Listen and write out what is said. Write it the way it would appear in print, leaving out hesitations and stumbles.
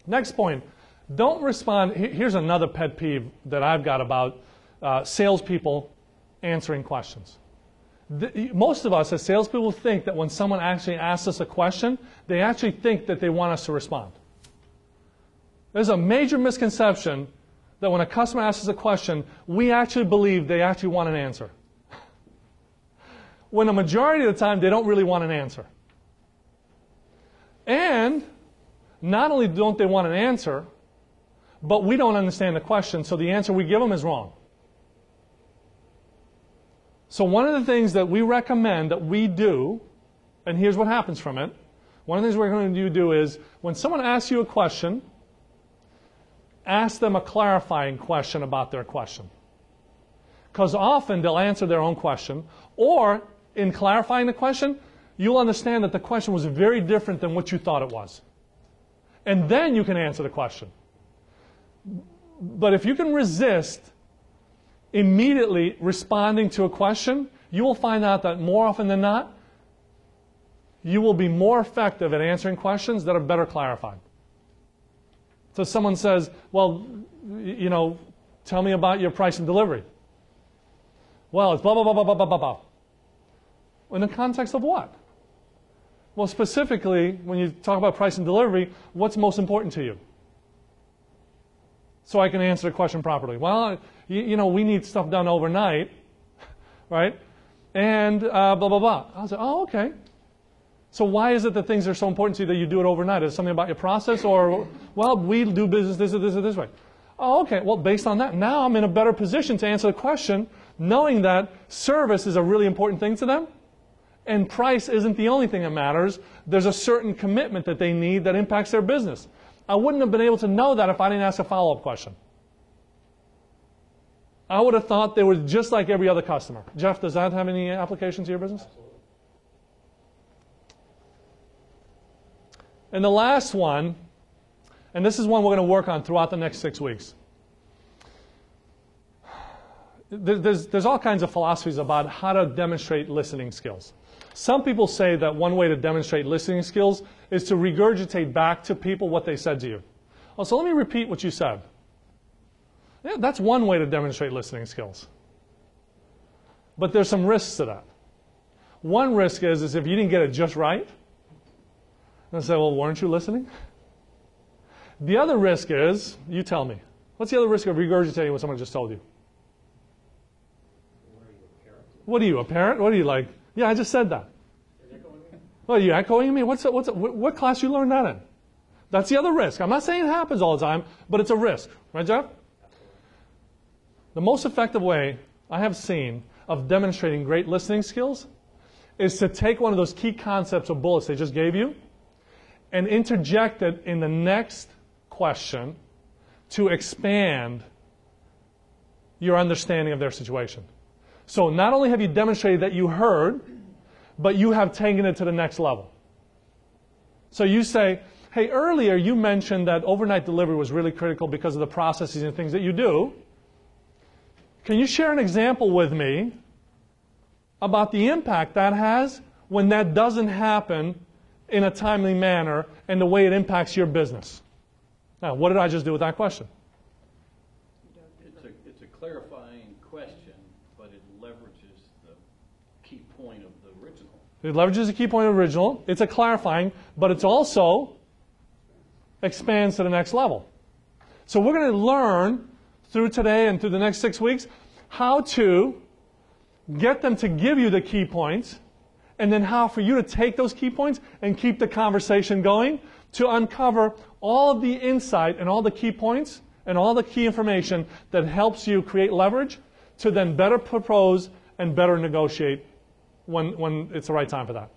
Next point, don't respond. Here's another pet peeve that I've got about salespeople answering questions. Most of us as salespeople think that when someone actually asks us a question, they actually think that they want us to respond. There's a major misconception that when a customer asks us a question, we actually believe they actually want an answer. When the majority of the time, they don't really want an answer. And not only don't they want an answer, but we don't understand the question, so the answer we give them is wrong. So one of the things that we recommend that we do, and here's what happens from it, one of the things we're going to do is, when someone asks you a question, ask them a clarifying question about their question. Because often they'll answer their own question, or in clarifying the question, you'll understand that the question was very different than what you thought it was. And then you can answer the question. But if you can resist immediately responding to a question, you will find out that more often than not, you will be more effective at answering questions that are better clarified. So someone says, well, you know, tell me about your price and delivery. Well, it's blah, blah, blah, blah, blah, blah, blah, blah. In the context of what? Well, specifically, when you talk about price and delivery, what's most important to you? So I can answer the question properly. Well, you know, we need stuff done overnight, right? And blah, blah, blah. I'll say, oh, okay. So why is it that things are so important to you that you do it overnight? Is it something about your process? Or, well, we do business this or this or this way. Oh, okay. Well, based on that, now I'm in a better position to answer the question, knowing that service is a really important thing to them, and price isn't the only thing that matters. There's a certain commitment that they need that impacts their business. I wouldn't have been able to know that if I didn't ask a follow-up question. I would have thought they were just like every other customer. Jeff, does that have any application to your business? Absolutely. And the last one, and this is one we're going to work on throughout the next 6 weeks. There's all kinds of philosophies about how to demonstrate listening skills. Some people say that one way to demonstrate listening skills is to regurgitate back to people what they said to you. Oh, so let me repeat what you said. Yeah, that's one way to demonstrate listening skills. But there's some risks to that. One risk is if you didn't get it just right, and say, well, weren't you listening? The other risk is, you tell me, what's the other risk of regurgitating what someone just told you? What are you, a parent? What are you like? Yeah, I just said that. What are you echoing me? What class you learned that in? That's the other risk. I'm not saying it happens all the time, but it's a risk. Right, Jeff? The most effective way I have seen of demonstrating great listening skills is to take one of those key concepts or bullets they just gave you and interject it in the next question to expand your understanding of their situation. So not only have you demonstrated that you heard, but you have taken it to the next level. So you say, hey, earlier you mentioned that overnight delivery was really critical because of the processes and things that you do. Can you share an example with me about the impact that has when that doesn't happen in a timely manner and the way it impacts your business? Now, what did I just do with that question? It's a clarifying question, but it leverages the key point of the original. It leverages the key point of the original. It's a clarifying, but it's also expands to the next level. So we're going to learn through today and through the next 6 weeks how to get them to give you the key points, and then how for you to take those key points and keep the conversation going to uncover all of the insight and all the key points and all the key information that helps you create leverage to then better propose and better negotiate when it's the right time for that.